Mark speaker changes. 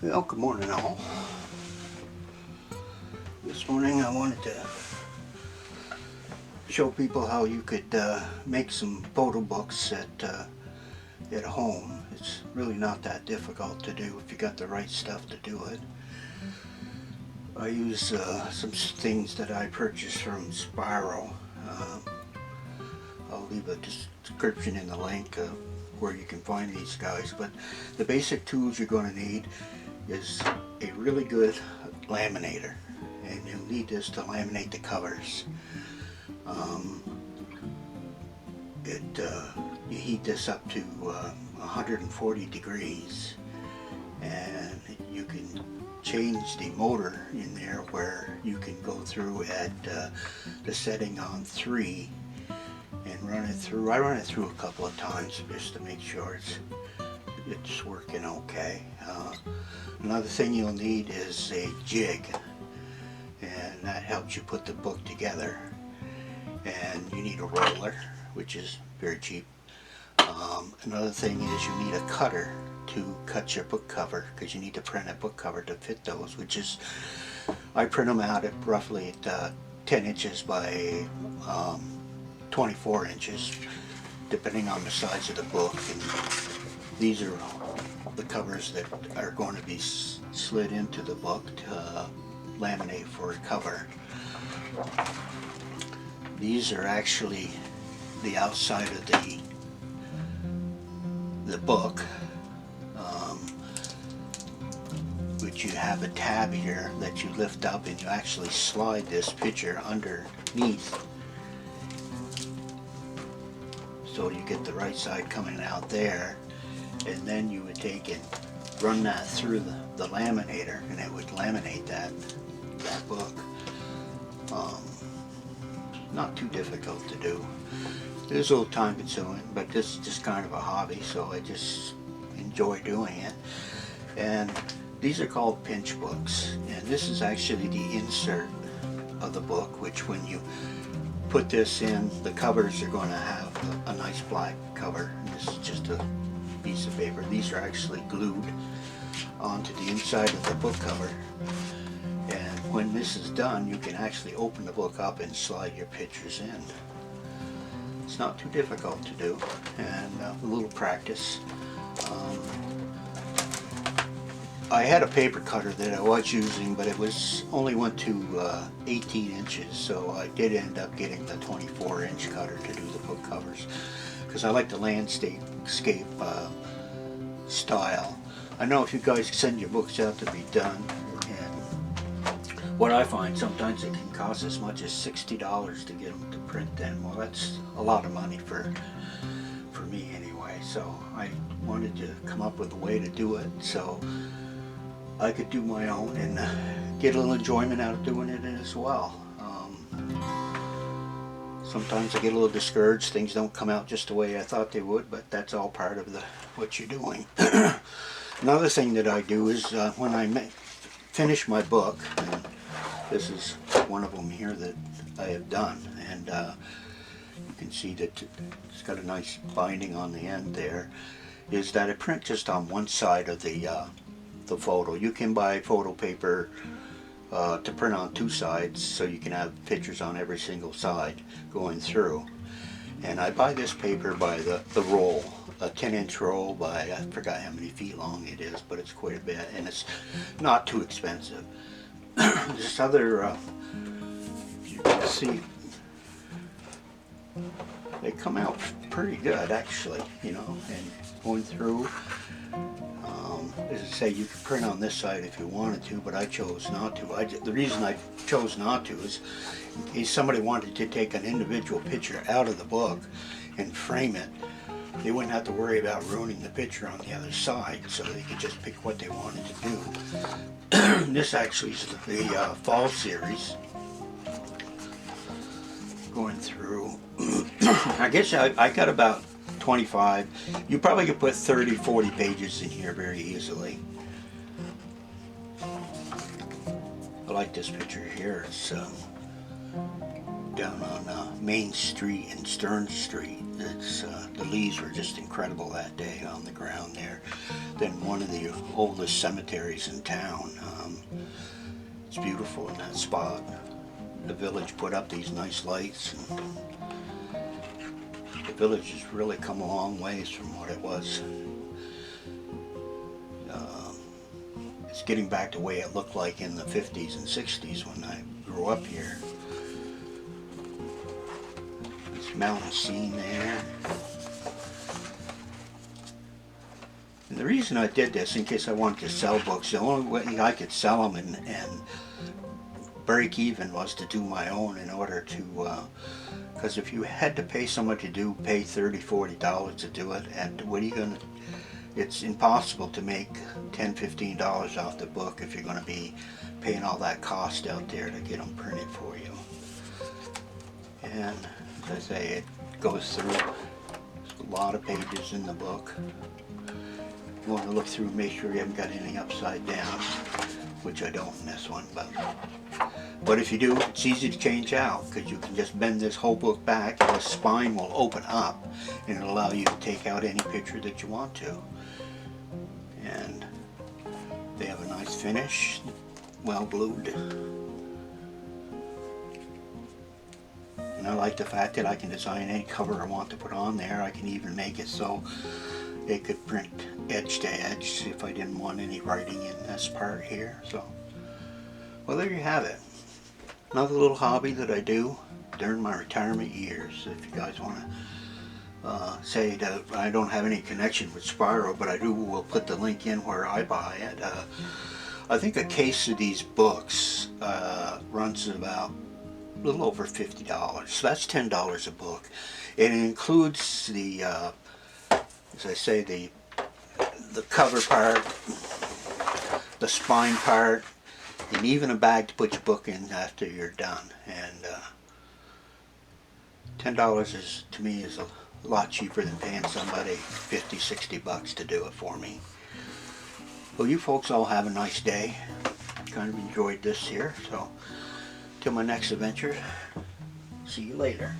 Speaker 1: Well, good morning all. This morning I wanted to show people how you could make some photo books at home. It's really not that difficult to do if you got the right stuff to do it. I use some things that I purchased from Spiral. I'll leave a description in the link of where you can find these guys, but the basic tools you're going to need is a really good laminator, and you'll need this to laminate the covers. You heat this up to 140 degrees, and you can change the motor in there where you can go through at the setting on 3 and run it through. I run it through a couple of times just to make sure it's working okay. Another thing you'll need is a jig, and that helps you put the book together. And you need a roller, which is very cheap. Another thing is you need a cutter to cut your book cover, because you need to print a book cover to fit those, which is, I print them out at roughly at 10 inches by 24 inches, depending on the size of the book. And these are the covers that are going to be slid into the book to laminate for a cover. These are actually the outside of the book, which you have a tab here that you lift up, and you actually slide this picture underneath, so you get the right side coming out there, and then you would take and run that through the laminator, and it would laminate that book. Not too difficult to do. It is a little time consuming, but this is just kind of a hobby, so I just enjoy doing it. And these are called pinch books, and this is actually the insert of the book, which when you put this in, the covers are going to have a nice black cover. And this is just a piece of paper. These are actually glued onto the inside of the book cover. And when this is done, you can actually open the book up and slide your pictures in. It's not too difficult to do, and a little practice. I had a paper cutter that I was using, but it only went to 18 inches, so I did end up getting the 24-inch cutter to do the book covers, because I like the landscape style. I know if you guys send your books out to be done, and what I find sometimes it can cost as much as $60 to get them to print them. Well, that's a lot of money for me anyway, so I wanted to come up with a way to do it so I could do my own and get a little enjoyment out of doing it as well. Sometimes I get a little discouraged. Things don't come out just the way I thought they would, but that's all part of what you're doing. Another thing that I do is when I finish my book, and this is one of them here that I have done, and you can see that it's got a nice binding on the end there, is that I print just on one side of the photo. You can buy photo paper to print on two sides, so you can have pictures on every single side going through. And I buy this paper by the roll, a 10-inch roll by, I forgot how many feet long it is, but it's quite a bit, and it's not too expensive. This other, you can see, they come out pretty good actually, you know, and going through. As I say, you can print on this side if you wanted to, but I chose not to. The reason I chose not to is in case somebody wanted to take an individual picture out of the book and frame it, they wouldn't have to worry about ruining the picture on the other side, so they could just pick what they wanted to do. This actually is the fall series. Going through, I guess I got about 25. You probably could put 30, 40 pages in here very easily. I like this picture here. It's down on Main Street and Stern Street, the leaves were just incredible that day on the ground there. Then one of the oldest cemeteries in town. It's beautiful in that spot. The village put up these nice lights, and the village has really come a long ways from what it was. It's getting back to the way it looked like in the 50s and 60s when I grew up here. This mountain scene there. And the reason I did this, in case I wanted to sell books, the only way I could sell them and break even was to do my own, in order to, because if you had to pay someone to pay $30, $40 to do it, and what are you going to, it's impossible to make $10, $15 off the book if you're going to be paying all that cost out there to get them printed for you. And as I say, it goes through a lot of pages in the book. You want to look through and make sure you haven't got anything upside down, which I don't in this one, but if you do, it's easy to change out, because you can just bend this whole book back and the spine will open up and it'll allow you to take out any picture that you want to. And they have a nice finish, well glued. And I like the fact that I can design any cover I want to put on there. I can even make it so they could print edge to edge if I didn't want any writing in this part here. So, well, there you have it. Another little hobby that I do during my retirement years. If you guys want to say that I don't have any connection with Spyro, but I will put the link in where I buy it. I think a case of these books runs about a little over $50. So that's $10 a book. It includes the, as I say, the cover part, the spine part, and even a bag to put your book in after you're done. And $10 is, to me, is a lot cheaper than paying somebody $50, $60 to do it for me. Well, you folks all have a nice day. Kind of enjoyed this here, so till my next adventure, see you later.